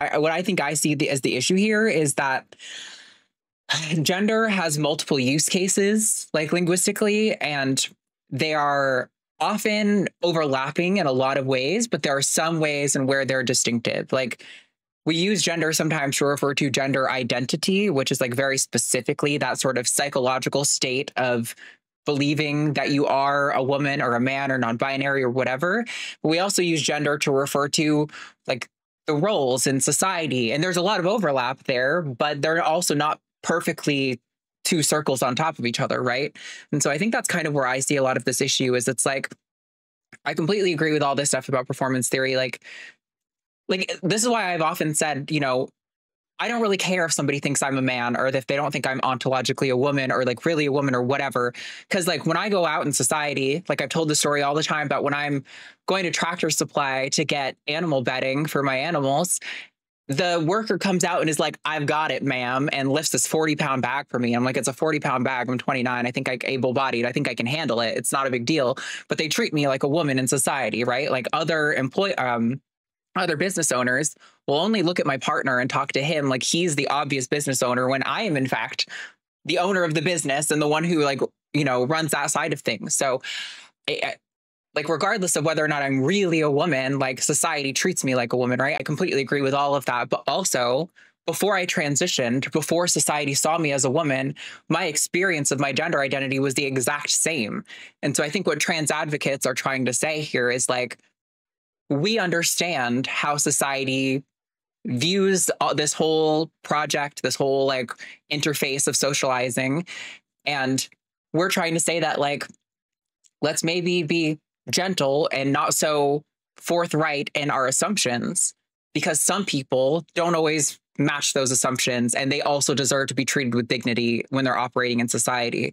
what I think I see as the issue here is that gender has multiple use cases, like linguistically, and they are often overlapping in a lot of ways, but there are some ways in where they're distinctive. Like we use gender sometimes to refer to gender identity, which is like very specifically that sort of psychological state of believing that you are a woman or a man or non-binary or whatever. But we also use gender to refer to like the roles in society. And there's a lot of overlap there, but they're also not perfectly two circles on top of each other, right? And so I think that's kind of where I see a lot of this issue is it's like, I completely agree with all this stuff about performance theory. Like this is why I've often said, you know, I don't really care if somebody thinks I'm a man or if they don't think I'm ontologically a woman or like really a woman or whatever. Because like when I go out in society, like I've told the story all the time about when I'm going to Tractor Supply to get animal bedding for my animals, the worker comes out and is like, I've got it, ma'am, and lifts this 40-pound bag for me. I'm like, it's a 40-pound bag. I'm 29. I think I'm able-bodied. I think I can handle it. It's not a big deal. But they treat me like a woman in society, right? Like other business owners will only look at my partner and talk to him like he's the obvious business owner when I am in fact the owner of the business and the one who like, you know, runs that side of things. So like regardless of whether or not I'm really a woman, like society treats me like a woman, right? I completely agree with all of that. But also before I transitioned, before society saw me as a woman, my experience of my gender identity was the exact same. And so I think what trans advocates are trying to say here is like, we understand how society views this whole project, this whole like interface of socializing. And we're trying to say that like, let's maybe be gentle and not so forthright in our assumptions, because some people don't always match those assumptions and they also deserve to be treated with dignity when they're operating in society.